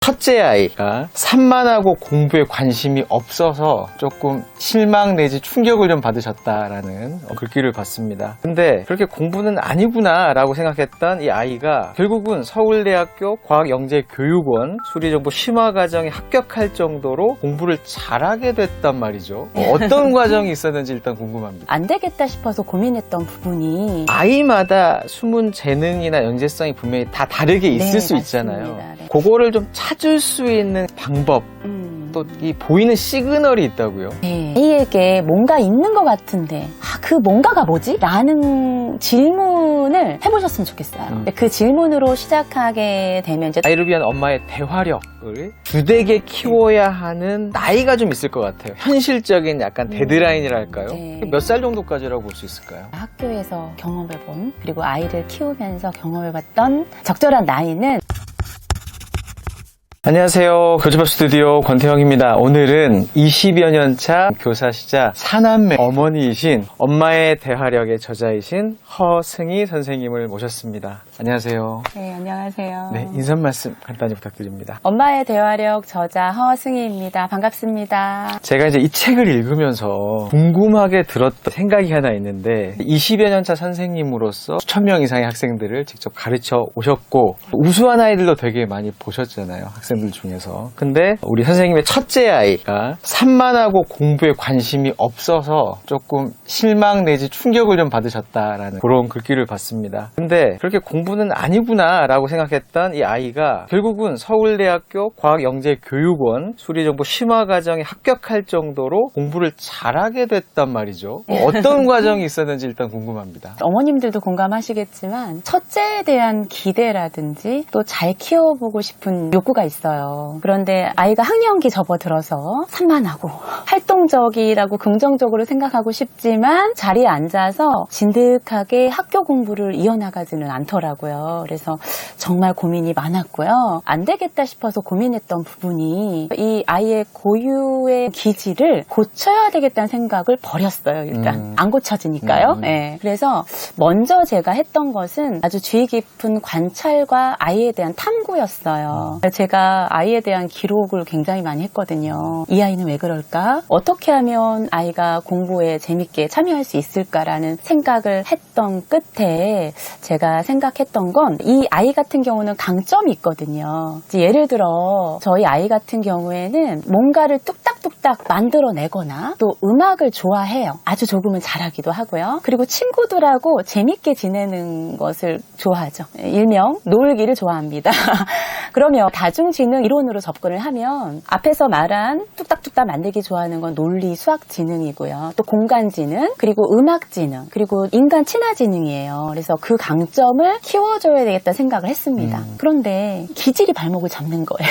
첫째 아이가 산만하고 공부에 관심이 없어서 조금 실망 내지 충격을 좀 받으셨다라는 글귀를 봤습니다. 근데 그렇게 공부는 아니구나 라고 생각했던 이 아이가 결국은 서울대학교 과학영재교육원 수리정보 심화과정에 합격할 정도로 공부를 잘하게 됐단 말이죠. 어떤 과정이 있었는지 일단 궁금합니다. 안 되겠다 싶어서 고민했던 부분이 아이마다 숨은 재능이나 연재성이 분명히 다 다르게 있을 수 있잖아요. 네. 그거를 좀 찾을 수 있는 방법, 또 이 보이는 시그널이 있다고요? 네. 아이에게 뭔가 있는 것 같은데 그 뭔가가 뭐지? 라는 질문을 해보셨으면 좋겠어요. 근데 그 질문으로 시작하게 되면 이제 아이를 위한 엄마의 대화력을 주되게 키워야 하는 나이가 좀 있을 것 같아요. 현실적인 약간 데드라인이랄까요? 네. 몇 살 정도까지라고 볼 수 있을까요? 학교에서 경험해본 그리고 아이를 키우면서 경험해봤던 적절한 나이는 안녕하세요. 교집합 스튜디오 권태형입니다. 오늘은 20여 년 차 교사시자 사남매 어머니이신 엄마의 대화력의 저자이신 허승희 선생님을 모셨습니다. 안녕하세요. 네, 안녕하세요. 네, 인사 말씀 간단히 부탁드립니다. 엄마의 대화력 저자 허승희입니다. 반갑습니다. 제가 이제 이 책을 읽으면서 궁금하게 들었던 생각이 하나 있는데 20여 년 차 선생님으로서 수천 명 이상의 학생들을 직접 가르쳐 오셨고 우수한 아이들도 되게 많이 보셨잖아요. 학생들 중에서. 근데 우리 선생님의 첫째 아이가 산만하고 공부에 관심이 없어서 조금 실망 내지 충격을 좀 받으셨다라는 그런 글귀를 봤습니다. 근데 그렇게 공부는 아니구나 라고 생각했던 이 아이가 결국은 서울대학교 과학영재교육원 수리정보 심화과정에 합격할 정도로 공부를 잘하게 됐단 말이죠. 어떤 과정이 있었는지 일단 궁금합니다. 어머님들도 공감하시겠지만 첫째에 대한 기대라든지 또 잘 키워보고 싶은 욕구가 있어요. 그런데 아이가 학령기 접어들어서 산만하고 활동적이라고 긍정적으로 생각하고 싶지만 자리에 앉아서 진득하게 학교 공부를 이어나가지는 않더라고요. 그래서 정말 고민이 많았고요. 안 되겠다 싶어서 고민했던 부분이 이 아이의 고유의 기질을 고쳐야 되겠다는 생각을 버렸어요. 일단 안 고쳐지니까요. 네. 그래서 먼저 제가 했던 것은 아주 주의 깊은 관찰과 아이에 대한 탐구였어요. 제가 아이에 대한 기록을 굉장히 많이 했거든요. 이 아이는 왜 그럴까? 어떻게 하면 아이가 공부에 재밌게 참여할 수 있을까라는 생각을 했던 끝에 제가 생각했던 건 이 아이 같은 경우는 강점이 있거든요. 예를 들어 저희 아이 같은 경우에는 뭔가를 뚝딱뚝딱 만들어내거나 또 음악을 좋아해요. 아주 조금은 잘하기도 하고요. 그리고 친구들하고 재밌게 지내는 것을 좋아하죠. 일명 놀기를 좋아합니다. 그러면 다중지능 이론으로 접근을 하면 앞에서 말한 뚝딱뚝딱 만들기 좋아하는 건 논리, 수학 지능이고요. 또 공간지능, 그리고 음악지능, 그리고 인간 친화지능이에요. 그래서 그 강점을 키워줘야 되겠다 생각을 했습니다. 그런데 기질이 발목을 잡는 거예요.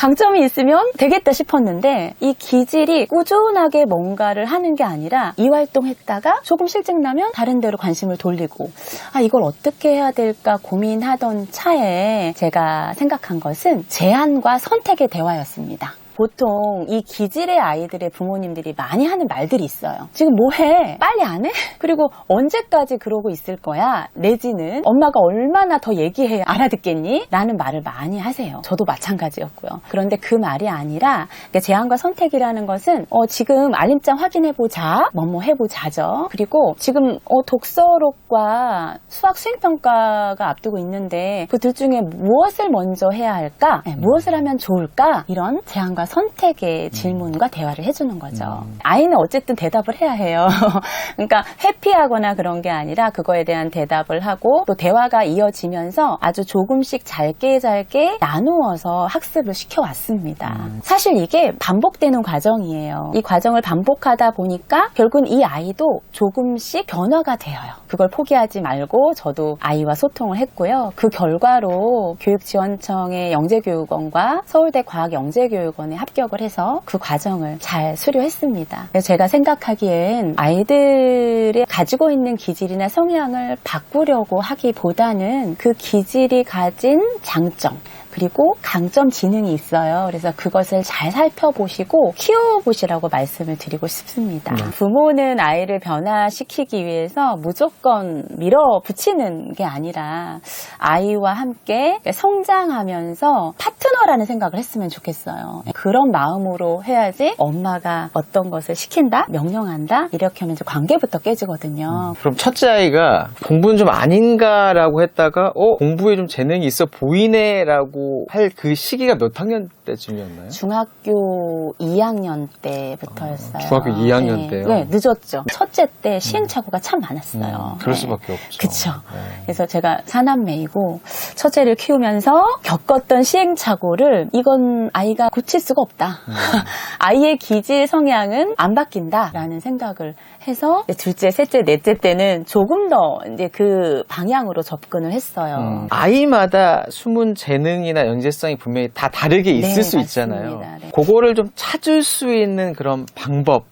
강점이 있으면 되겠다 싶었는데 이 기질이 꾸준하게 뭔가를 하는 게 아니라 이 활동했다가 조금 실증나면 다른 데로 관심을 돌리고 이걸 어떻게 해야 될까 고민하던 차에 제가 생각한 것은 제안과 선택의 대화였습니다. 보통 이 기질의 아이들의 부모님들이 많이 하는 말들이 있어요. 지금 뭐해? 빨리 안 해? 그리고 언제까지 그러고 있을 거야? 내지는 엄마가 얼마나 더 얘기해야 알아듣겠니? 라는 말을 많이 하세요. 저도 마찬가지였고요. 그런데 그 말이 아니라 제안과 선택이라는 것은 지금 알림장 확인해보자. 뭐뭐 해보자죠. 그리고 지금 독서록과 수학 수행평가가 앞두고 있는데 그 둘 중에 무엇을 먼저 해야 할까? 무엇을 하면 좋을까? 이런 제안과 선택의 질문과 대화를 해주는 거죠. 아이는 어쨌든 대답을 해야 해요. 그러니까 회피하거나 그런 게 아니라 그거에 대한 대답을 하고 또 대화가 이어지면서 아주 조금씩 짧게 나누어서 학습을 시켜왔습니다. 사실 이게 반복되는 과정이에요. 이 과정을 반복하다 보니까 결국은 이 아이도 조금씩 변화가 되어요. 그걸 포기하지 말고 저도 아이와 소통을 했고요. 그 결과로 교육지원청의 영재교육원과 서울대 과학영재교육원에 합격을 해서 그 과정을 잘 수료했습니다. 그래서 제가 생각하기엔 아이들이 가지고 있는 기질이나 성향을 바꾸려고 하기보다는 그 기질이 가진 장점, 그리고 강점 지능이 있어요. 그래서 그것을 잘 살펴보시고 키워보시라고 말씀을 드리고 싶습니다. 부모는 아이를 변화시키기 위해서 무조건 밀어붙이는 게 아니라 아이와 함께 성장하면서 파트너라는 생각을 했으면 좋겠어요. 그런 마음으로 해야지 엄마가 어떤 것을 시킨다, 명령한다 이렇게 하면 관계부터 깨지거든요. 그럼 첫째 아이가 공부는 좀 아닌가라고 했다가 공부에 좀 재능이 있어 보이네라고 할 그 시기가 몇 학년 때쯤이었나요? 중학교 2학년 때부터였어요. 중학교 2학년 때요? 네, 늦었죠. 첫째 때 시행착오가 참 많았어요. 그럴 네. 수밖에 없죠. 그쵸. 그래서 제가 사남매이고 첫째를 키우면서 겪었던 시행착오를 이건 아이가 고칠 수가 없다. 아이의 기질 성향은 안 바뀐다라는 생각을 해서 둘째, 셋째, 넷째 때는 조금 더 이제 그 방향으로 접근을 했어요. 아이마다 숨은 재능이나 연재성이 분명히 다 다르게 있을 수 있잖아요. 네. 그거를 좀 찾을 수 있는 그런 방법,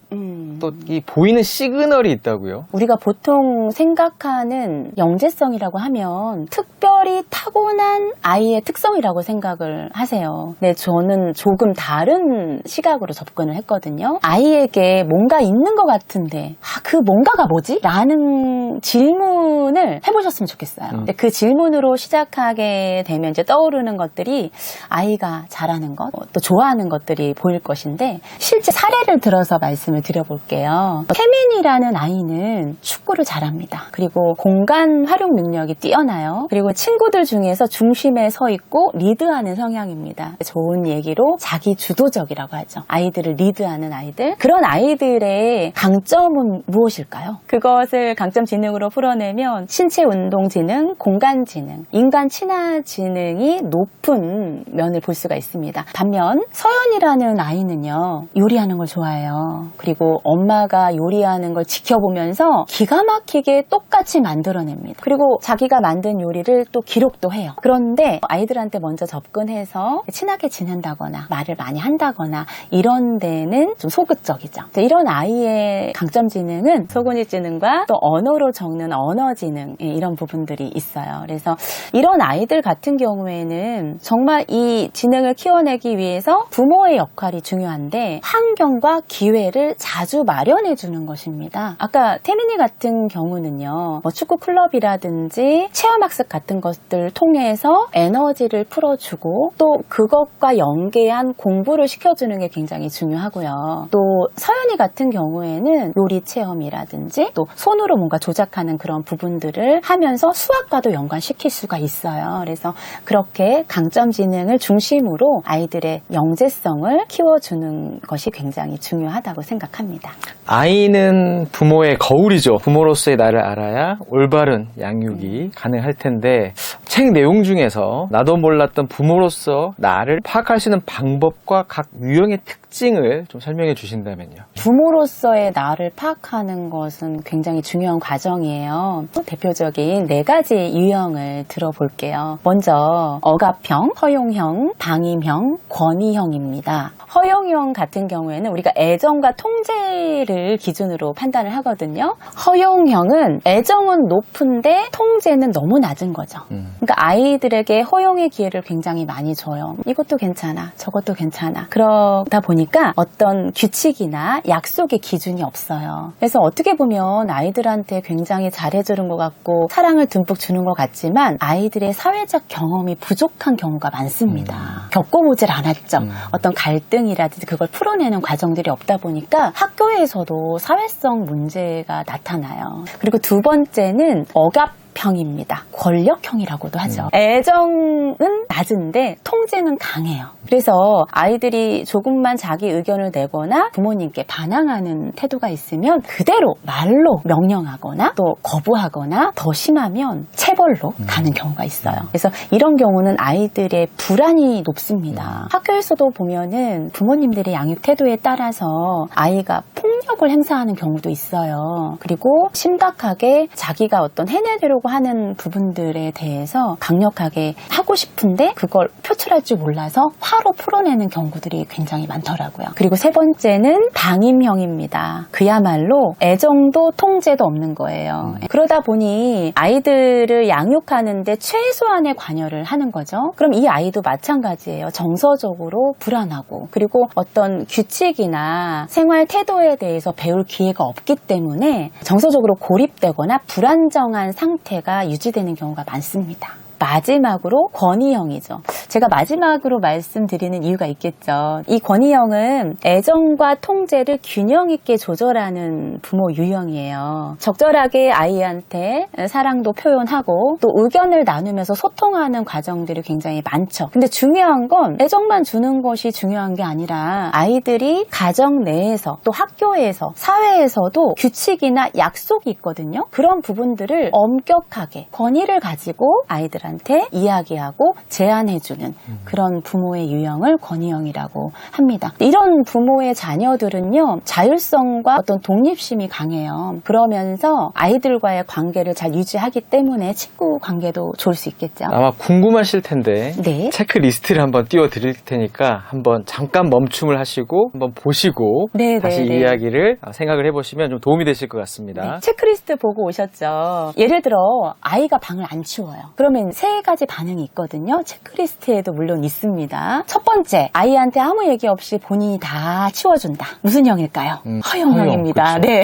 또 이 보이는 시그널이 있다고요? 우리가 보통 생각하는 영재성이라고 하면 특별히 타고난 아이의 특성이라고 생각을 하세요. 네, 저는 조금 다른 시각으로 접근을 했거든요. 아이에게 뭔가 있는 것 같은데 그 뭔가가 뭐지? 라는 질문을 해보셨으면 좋겠어요. 근데 그 질문으로 시작하게 되면 이제 떠오르는 것들이 아이가 잘하는 것, 또 좋아하는 것들이 보일 것인데 실제 사례를 들어서 말씀을 드려볼게요. 태민이라는 아이는 축구를 잘합니다. 그리고 공간 활용 능력이 뛰어나요. 그리고 친구들 중에서 중심에 서 있고 리드하는 성향입니다. 좋은 얘기로 자기 주도적이라고 하죠. 아이들을 리드하는 아이들. 그런 아이들의 강점은 무엇일까요? 그것을 강점 지능으로 풀어내면 신체 운동 지능, 공간 지능, 인간 친화 지능이 높은 면을 볼 수가 있습니다. 반면 서연이라는 아이는요. 요리하는 걸 좋아해요. 그리고 엄마가 요리하는 걸 지켜보면서 기가 막히게 똑같이 만들어냅니다. 그리고 자기가 만든 요리를 또 기록도 해요. 그런데 아이들한테 먼저 접근해서 친하게 지낸다거나 말을 많이 한다거나 이런 데는 좀 소극적이죠. 이런 아이의 강점 지능은 소근이 지능과 또 언어로 적는 언어 지능 이런 부분들이 있어요. 그래서 이런 아이들 같은 경우에는 정말 이 지능을 키워내기 위해서 부모의 역할이 중요한데 환경과 기회를 자주 마련해 주는 것입니다. 아까 태민이 같은 경우는요. 축구 클럽이라든지 체험학습 같은 것들 통해서 에너지를 풀어주고 또 그것과 연계한 공부를 시켜주는 게 굉장히 중요하고요. 또 서연이 같은 경우에는 요리 체험이라든지 또 손으로 뭔가 조작하는 그런 부분들을 하면서 수학과도 연관시킬 수가 있어요. 그래서 그렇게 강점 지능을 중심으로 아이들의 영재성을 키워주는 것이 굉장히 중요하다고 생각합니다. 아이는 부모의 거울이죠. 부모로서의 나를 알아야 올바른 양육이 가능할 텐데 책 내용 중에서 나도 몰랐던 부모로서 나를 파악할 수 있는 방법과 각 유형의 특징을 좀 설명해 주신다면요. 부모로서의 나를 파악하는 것은 굉장히 중요한 과정이에요. 대표적인 4가지 유형을 들어볼게요. 먼저 억압형, 허용형, 방임형, 권위형입니다. 허용형 같은 경우에는 우리가 애정과 통제를 기준으로 판단을 하거든요. 허용형은 애정은 높은데 통제는 너무 낮은 거죠. 그러니까 아이들에게 허용의 기회를 굉장히 많이 줘요. 이것도 괜찮아, 저것도 괜찮아. 그러다 보니까 어떤 규칙이나 약속의 기준이 없어요. 그래서 어떻게 보면 아이들한테 굉장히 잘해주는 것 같고 사랑을 듬뿍 주는 것 같지만 아이들의 사회적 경험이 부족한 경우가 많습니다. 겪어보질 않았죠. 어떤 갈등이라든지 그걸 풀어내는 과정들이 없다 보니까 학교에서도 사회성 문제가 나타나요. 그리고 두 번째는 억압형입니다. 권력형이라고도 하죠. 애정은 낮은데 통제는 강해요. 그래서 아이들이 조금만 자기 의견을 내거나 부모님께 반항하는 태도가 있으면 그대로 말로 명령하거나 또 거부하거나 더 심하면 체벌로 가는 경우가 있어요. 그래서 이런 경우는 아이들의 불안이 높습니다. 학교에서도 보면은 부모님들의 양육 태도에 따라서 아이가 폭력 폭력을 행사하는 경우도 있어요. 그리고 심각하게 자기가 어떤 해내려고 하는 부분들에 대해서 강력하게 하고 싶은데 그걸 표출할 줄 몰라서 화로 풀어내는 경우들이 굉장히 많더라고요. 그리고 세 번째는 방임형입니다. 그야말로 애정도 통제도 없는 거예요. 그러다 보니 아이들을 양육하는데 최소한의 관여를 하는 거죠. 그럼 이 아이도 마찬가지예요. 정서적으로 불안하고 그리고 어떤 규칙이나 생활 태도에 대해서 배울 기회가 없기 때문에 정서적으로 고립되거나 불안정한 상태가 유지되는 경우가 많습니다. 마지막으로 권위형이죠. 제가 마지막으로 말씀드리는 이유가 있겠죠. 이 권위형은 애정과 통제를 균형 있게 조절하는 부모 유형이에요. 적절하게 아이한테 사랑도 표현하고 또 의견을 나누면서 소통하는 과정들이 굉장히 많죠. 근데 중요한 건 애정만 주는 것이 중요한 게 아니라 아이들이 가정 내에서 또 학교에서 사회에서도 규칙이나 약속이 있거든요. 그런 부분들을 엄격하게 권위를 가지고 아이들한테 이야기하고 제안해주는 그런 부모의 유형을 권위형이라고 합니다. 이런 부모의 자녀들은요, 자율성과 어떤 독립심이 강해요. 그러면서 아이들과의 관계를 잘 유지하기 때문에 친구 관계도 좋을 수 있겠죠. 아마 궁금하실 텐데 네. 체크리스트를 한번 띄워드릴 테니까 한번 잠깐 멈춤을 하시고 한번 보시고 다시 이 이야기를 생각을 해보시면 좀 도움이 되실 것 같습니다. 네. 체크리스트 보고 오셨죠? 예를 들어 아이가 방을 안 치워요. 그러면 세 가지 반응이 있거든요. 체크리스트에도 물론 있습니다. 첫 번째, 아이한테 아무 얘기 없이 본인이 다 치워준다. 무슨 형일까요? 허용형입니다. 그렇죠. 네.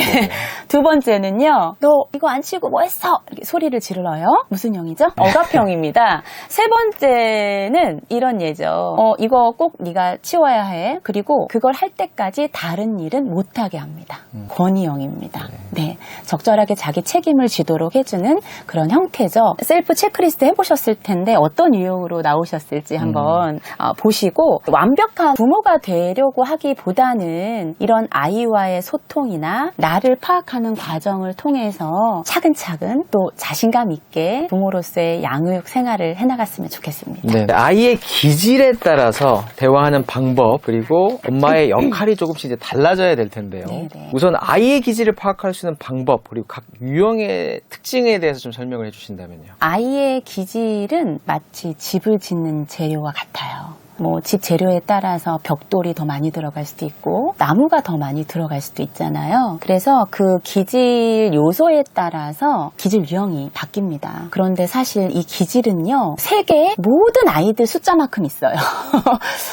두 번째는요, 너 이거 안 치우고 뭐 했어? 이렇게 소리를 지르러요. 무슨 형이죠? 억압형입니다. 세 번째는 이런 예죠. 이거 꼭 네가 치워야 해. 그리고 그걸 할 때까지 다른 일은 못하게 합니다. 권위형입니다. 네. 적절하게 자기 책임을 지도록 해주는 그런 형태죠. 셀프 체크리스트 해보셨을 텐데 어떤 유형으로 나오셨을지 한번 보시고, 완벽한 부모가 되려고 하기보다는 이런 아이와의 소통이나 나를 파악하는 과정을 통해서 차근차근 또 자신감 있게 부모로서의 양육 생활을 해나갔으면 좋겠습니다. 네. 아이의 기질에 따라서 대화하는 방법 그리고 엄마의 역할이 조금씩 이제 달라져야 될 텐데요. 네네. 우선 아이의 기질을 파악할 수 있는 방법 그리고 각 유형의 특징에 대해서 좀 설명을 해주신다면요. 아이의 기질은 마치 집을 짓는 재료와 같아요. 집 재료에 따라서 벽돌이 더 많이 들어갈 수도 있고 나무가 더 많이 들어갈 수도 있잖아요. 그래서 그 기질 요소에 따라서 기질 유형이 바뀝니다. 그런데 사실 이 기질은요, 세계의 모든 아이들 숫자만큼 있어요.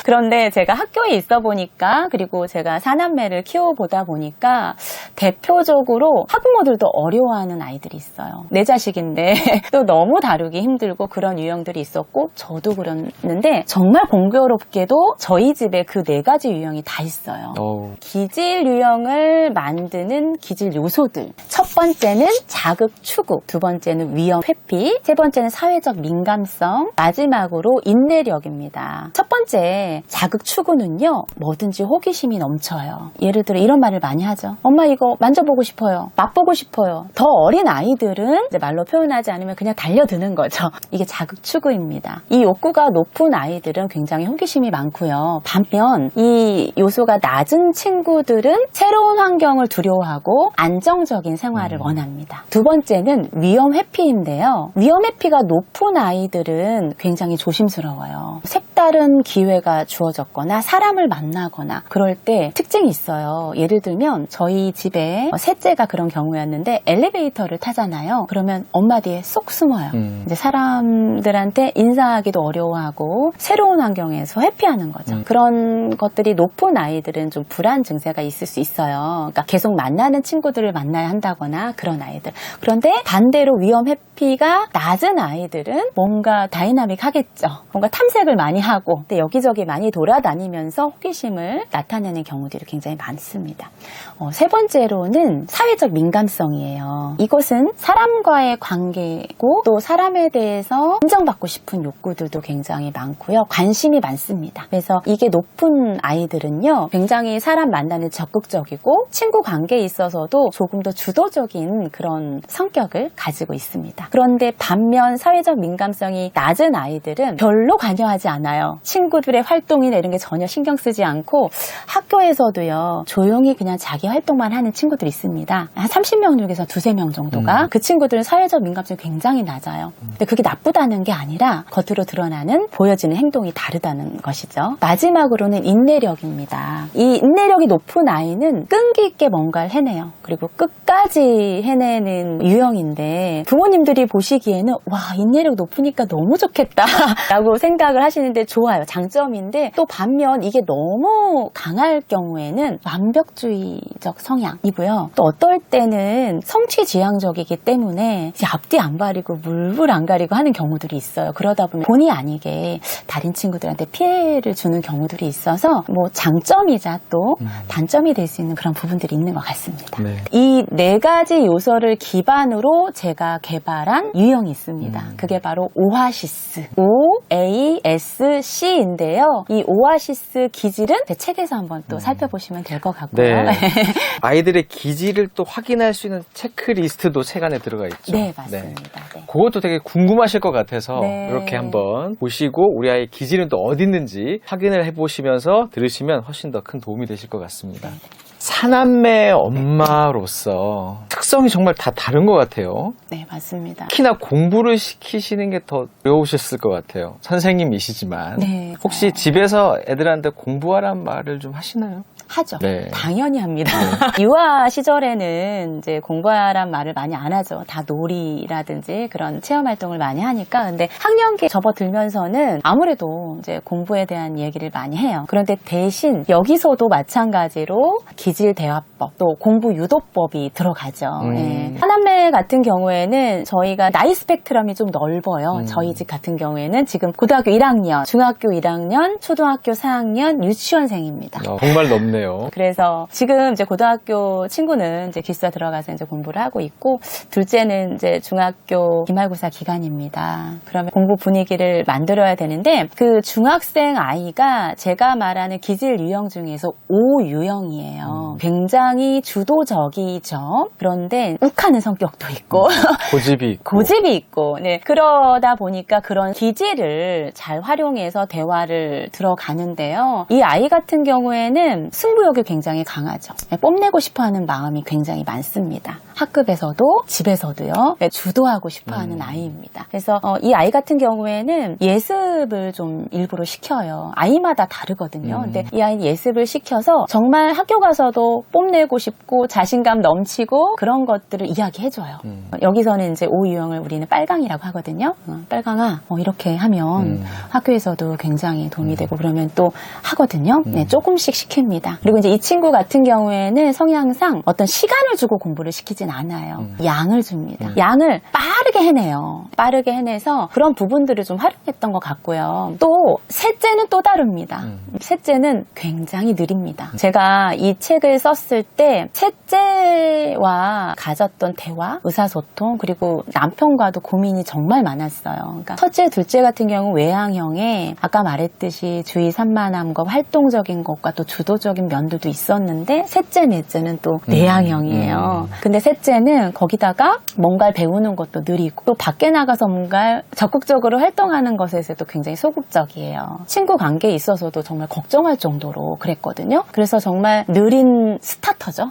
그런데 제가 학교에 있어 보니까, 그리고 제가 사남매를 키워보다 보니까 대표적으로 학부모들도 어려워하는 아이들이 있어요. 내 자식인데 또 너무 다루기 힘들고 그런 유형들이 있었고, 저도 그랬는데 정말 공교롭게도 저희 집에 그 네 가지 유형이 다 있어요. 기질 유형을 만드는 기질 요소들. 첫 번째는 자극 추구, 두 번째는 위험 회피, 세 번째는 사회적 민감성, 마지막으로 인내력입니다. 첫 번째 자극 추구는요, 뭐든지 호기심이 넘쳐요. 예를 들어 이런 말을 많이 하죠. 엄마 이거 만져보고 싶어요. 맛보고 싶어요. 더 어린 아이들은 이제 말로 표현하지 않으면 그냥 달려드는 거죠. 이게 자극 추구입니다. 이 욕구가 높은 아이들은 굉장히 호기심이 많고요. 반면 이 요소가 낮은 친구들은 새로운 환경을 두려워하고 안정적인 생활을 원합니다. 두 번째는 위험 회피인데요. 위험 회피가 높은 아이들은 굉장히 조심스러워요. 색다른 기회가 주어졌거나 사람을 만나거나 그럴 때 특징이 있어요. 예를 들면 저희 집에 셋째가 그런 경우였는데 엘리베이터를 타잖아요. 그러면 엄마 뒤에 쏙 숨어요. 이제 사람들한테 인사하기도 어려워하고 새로운 환경에서 회피하는 거죠. 그런 것들이 높은 아이들은 좀 불안 증세가 있을 수 있어요. 그러니까 계속 만나는 친구들을 만나야 한다거나 그런 아이들. 그런데 반대로 위험 회피가 낮은 아이들은 뭔가 다이나믹하겠죠. 뭔가 탐색을 많이 하고 근데 여기저기 많이 돌아다니면서 호기심을 나타내는 경우들이 굉장히 많습니다. 세 번째로는 사회적 민감성이에요. 이것은 사람과의 관계고 또 사람에 대해서 인정받고 싶은 욕구들도 굉장히 많고요. 관심이 많습니다. 그래서 이게 높은 아이들은요, 굉장히 사람 만나는 적극적이고 친구 관계에 있어서도 조금 더 주도적인 그런 성격을 가지고 있습니다. 그런데 반면 사회적 민감성이 낮은 아이들은 별로 관여하지 않아요. 친구들의 활동이나 이런 게 전혀 신경 쓰지 않고 학교에서도요. 조용히 그냥 자기 활동만 하는 친구들이 있습니다. 한 30명 중에서 2-3명 정도가 그 친구들은 사회적 민감성이 굉장히 낮아요. 근데 그게 나쁘다는 게 아니라 겉으로 드러나는 보여지는 행동이 다르다는 것이죠. 마지막으로는 인내력입니다. 이 인내력이 높은 아이는 끈기 있게 뭔가를 해내요. 그리고 끝까지 해내는 유형인데 부모님들이 보시기에는 와 인내력 높으니까 너무 좋겠다 라고 생각을 하시는데 좋아요. 장점인데 또 반면 이게 너무 강할 경우에는 완벽주의적 성향이고요. 또 어떨 때는 성취지향적이기 때문에 이제 앞뒤 안 가리고 물불 안 가리고 하는 경우들이 있어요. 그러다 보면 본의 아니게 다른 친구들한테 피해를 주는 경우들이 있어서 뭐 장점이자 또 단점이 될 수 있는 그런 부분들이 있는 것 같습니다. 네. 이 4가지 요소를 기반으로 제가 개발한 유형이 있습니다. 그게 바로 오아시스, OASC인데요. 이 오아시스 기질은 제 책에서 한번 또 살펴보시면 될 것 같고요. 네. 아이들의 기질을 또 확인할 수 있는 체크리스트도 책 안에 들어가 있죠. 네, 맞습니다. 네. 그것도 되게 궁금하실 것 같아서 네. 이렇게 한번 보시고 우리 아이의 기질은 또 어디 있는지 확인을 해보시면서 들으시면 훨씬 더 큰 도움이 되실 것 같습니다. 사남매 엄마로서 특성이 정말 다 다른 것 같아요. 네, 맞습니다. 특히나 공부를 시키시는 게 더 어려우셨을 것 같아요. 선생님이시지만. 네, 혹시 맞아요. 집에서 애들한테 공부하란 말을 좀 하시나요? 하죠. 네. 당연히 합니다. 유아 시절에는 이제 공부하란 말을 많이 안 하죠. 다 놀이라든지 그런 체험 활동을 많이 하니까. 근데 학년기에 접어들면서는 아무래도 이제 공부에 대한 얘기를 많이 해요. 그런데 대신 여기서도 마찬가지로 기질 대화법 또 공부 유도법이 들어가죠. 예. 하남매 같은 경우에는 저희가 나이 스펙트럼이 좀 넓어요. 저희 집 같은 경우에는 지금 고등학교 1학년, 중학교 1학년, 초등학교 4학년, 유치원생입니다. 정말 넓네요. 그래서 지금 이제 고등학교 친구는 이제 기숙사 들어가서 이제 공부를 하고 있고, 둘째는 이제 중학교 기말고사 기간입니다. 그러면 공부 분위기를 만들어야 되는데, 그 중학생 아이가 제가 말하는 기질 유형 중에서 O 유형이에요. 굉장히 주도적이죠. 그런데 욱하는 성격도 있고, 고집이 있고. 고집이 있고, 네. 그러다 보니까 그런 기질을 잘 활용해서 대화를 들어가는데요. 이 아이 같은 경우에는 승부욕이 굉장히 강하죠. 뽐내고 싶어하는 마음이 굉장히 많습니다. 학급에서도 집에서도요. 주도하고 싶어하는 아이입니다. 그래서 이 아이 같은 경우에는 예습을 좀 일부러 시켜요. 아이마다 다르거든요. 근데 이 아이 예습을 시켜서 정말 학교 가서도 뽐내고 싶고 자신감 넘치고 그런 것들을 이야기해줘요. 여기서는 이제 O 유형을 우리는 빨강이라고 하거든요. 빨강아, 이렇게 하면 학교에서도 굉장히 도움이 되고 그러면 또 하거든요. 네, 조금씩 시킵니다. 그리고 이제 이 친구 같은 경우에는 성향상 어떤 시간을 주고 공부를 시키진 않아요. 양을 줍니다. 양을 빠르게 해내요. 빠르게 해내서 그런 부분들을 좀 활용했던 것 같고요. 또 셋째는 또 다릅니다. 셋째는 굉장히 느립니다. 제가 이 책을 썼을 때 셋째와 가졌던 대화, 의사소통, 그리고 남편과도 고민이 정말 많았어요. 그러니까 첫째, 둘째 같은 경우 외향형에 아까 말했듯이 주의 산만함과 활동적인 것과 또 주도적인 면들도 있었는데 셋째, 넷째는 또 내향형이에요. 근데 셋째는 거기다가 뭔가를 배우는 것도 느리고 또 밖에 나가서 뭔가 적극적으로 활동하는 것에서도 굉장히 소극적이에요. 친구 관계에 있어서도 정말 걱정할 정도로 그랬거든요. 그래서 정말 느린 스타터죠.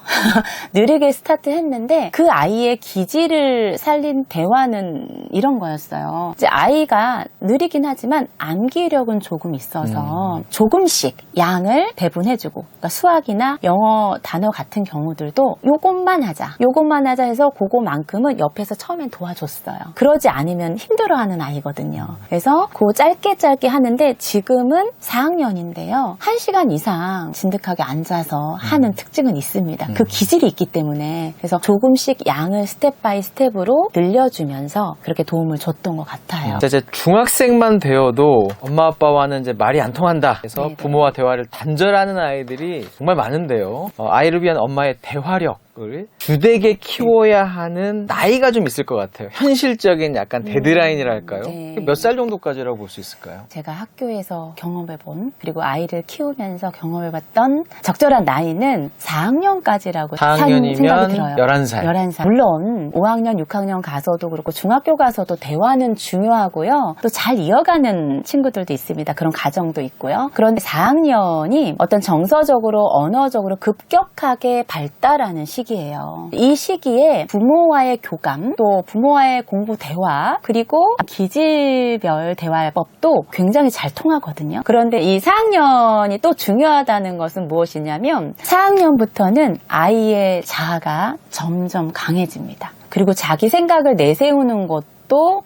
느리게 스타트했는데 그 아이의 기질을 살린 대화는 이런 거였어요. 이제 아이가 느리긴 하지만 암기력은 조금 있어서 조금씩 양을 배분해주고, 그러니까 수학이나 영어 단어 같은 경우들도 요것만 하자 해서 그거만큼은 옆에서 처음엔 도와줬어요. 그러지 않으면 힘들어하는 아이거든요. 그래서 그 짧게 하는데 지금은 4학년인데요. 1시간 이상 진득하게 앉아서 하는 특징은 있습니다. 그 기질이 있기 때문에. 그래서 조금씩 양을 스텝 바이 스텝으로 늘려주면서 그렇게 도움을 줬던 것 같아요. 이제 중학생만 되어도 엄마 아빠와는 이제 말이 안 통한다. 그래서 네네. 부모와 대화를 단절하는 아이들이 정말 많은데요. 아이를 위한 엄마의 대화력, 대화력을 주되게 키워야 하는 나이가 좀 있을 것 같아요. 현실적인 약간 데드라인이랄까요? 네. 몇 살 정도까지라고 볼 수 있을까요? 제가 학교에서 경험해본 그리고 아이를 키우면서 경험해봤던 적절한 나이는 4학년까지라고 4학년이면 생각이 들어요. 11살. 11살. 물론 5학년, 6학년 가서도 그렇고 중학교 가서도 대화는 중요하고요. 또 잘 이어가는 친구들도 있습니다. 그런 가정도 있고요. 그런데 4학년이 어떤 정서적으로 언어적으로 급격하게 발달하는 시기예요. 이 시기에 부모와의 교감, 또 부모와의 공부 대화, 그리고 기질별 대화법도 굉장히 잘 통하거든요. 그런데 이 4학년이 또 중요하다는 것은 무엇이냐면 4학년부터는 아이의 자아가 점점 강해집니다. 그리고 자기 생각을 내세우는 것도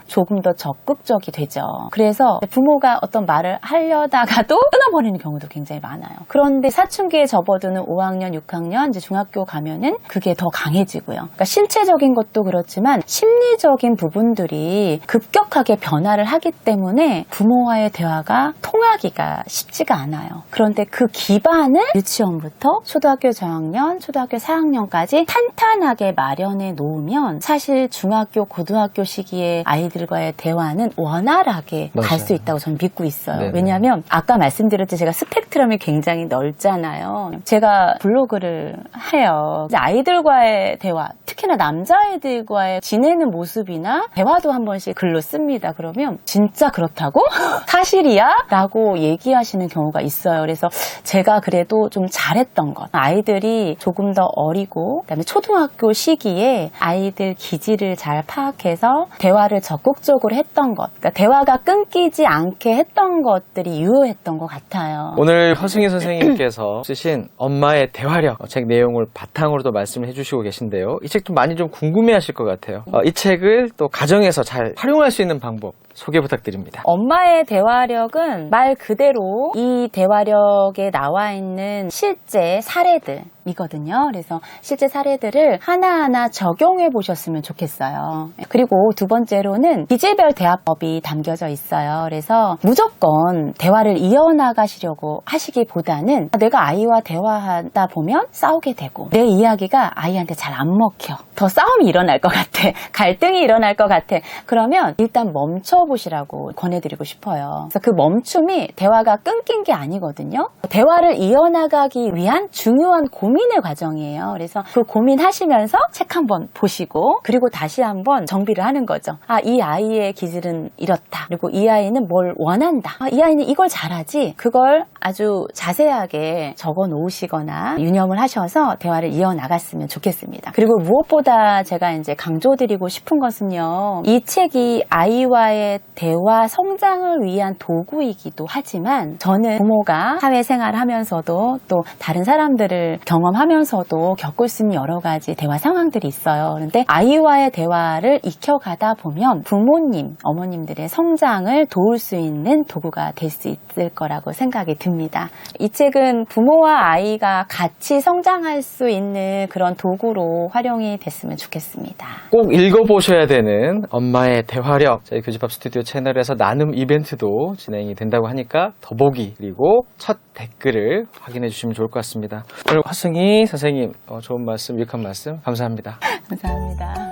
조금 더 적극적이 되죠. 그래서 부모가 어떤 말을 하려다가도 끊어버리는 경우도 굉장히 많아요. 그런데 사춘기에 접어드는 5학년, 6학년, 이제 중학교 가면은 그게 더 강해지고요. 그러니까 신체적인 것도 그렇지만 심리적인 부분들이 급격하게 변화를 하기 때문에 부모와의 대화가 통하기가 쉽지가 않아요. 그런데 그 기반을 유치원부터 초등학교 저학년, 초등학교 4학년까지 탄탄하게 마련해 놓으면 사실 중학교, 고등학교 시기에 아이들과의 대화는 원활하게 갈 수 있다고 저는 믿고 있어요. 네네. 왜냐하면 아까 말씀드렸듯이 제가 스펙트럼이 굉장히 넓잖아요. 제가 블로그를 해요. 이제 아이들과의 대화, 특히나 남자아이들과의 지내는 모습이나 대화도 한 번씩 글로 씁니다. 그러면 진짜 그렇다고? 사실이야? 라고 얘기하시는 경우가 있어요. 그래서 제가 그래도 좀 잘했던 것. 아이들이 조금 더 어리고 그다음에 초등학교 시기에 아이들 기질을 잘 파악해서 대화를 적극적으로 했던 것. 그러니까 대화가 끊기지 않게 했던 것들이 유효했던 것 같아요. 오늘 허승희 선생님께서 쓰신 엄마의 대화력 책 내용을 바탕으로도 말씀을 해주시고 계신데요. 이 책도 많이 좀 궁금해하실 것 같아요. 이 책을 또 가정에서 잘 활용할 수 있는 방법 소개 부탁드립니다. 엄마의 대화력은 말 그대로 이 대화력에 나와 있는 실제 사례들이거든요. 그래서 실제 사례들을 하나하나 적용해 보셨으면 좋겠어요. 그리고 두 번째로는 기질별 대화법이 담겨져 있어요. 그래서 무조건 대화를 이어나가시려고 하시기보다는 내가 아이와 대화하다 보면 싸우게 되고 내 이야기가 아이한테 잘 안 먹혀. 더 싸움이 일어날 것 같아. 갈등이 일어날 것 같아. 그러면 일단 멈춰보시라고 권해드리고 싶어요. 그래서 그 멈춤이 대화가 끊긴 게 아니거든요. 대화를 이어나가기 위한 중요한 고민의 과정이에요. 그래서 그 고민하시면서 책 한번 보시고 그리고 다시 한번 정비를 하는 거죠. 아, 이 아이의 기질은 이렇다. 그리고 이 아이는 뭘 원한다. 아, 이 아이는 이걸 잘하지. 그걸 아주 자세하게 적어 놓으시거나 유념을 하셔서 대화를 이어나갔으면 좋겠습니다. 그리고 무엇보다 제가 이제 강조드리고 싶은 것은요. 이 책이 아이와의 대화 성장을 위한 도구이기도 하지만 저는 부모가 사회생활을 하면서도 또 다른 사람들을 경험하면서도 겪을 수 있는 여러 가지 대화 상황들이 있어요. 그런데 아이와의 대화를 익혀가다 보면 부모님, 어머님들의 성장을 도울 수 있는 도구가 될 수 있을 거라고 생각이 듭니다. 이 책은 부모와 아이가 같이 성장할 수 있는 그런 도구로 활용이 됐으면 좋겠습니다. 꼭 읽어보셔야 되는 엄마의 대화력. 저희 교집합 스튜디오 채널에서 나눔 이벤트도 진행이 된다고 하니까 더보기 그리고 첫 댓글을 확인해 주시면 좋을 것 같습니다. 오늘 허승희 선생님 좋은 말씀, 유익한 말씀 감사합니다. 감사합니다.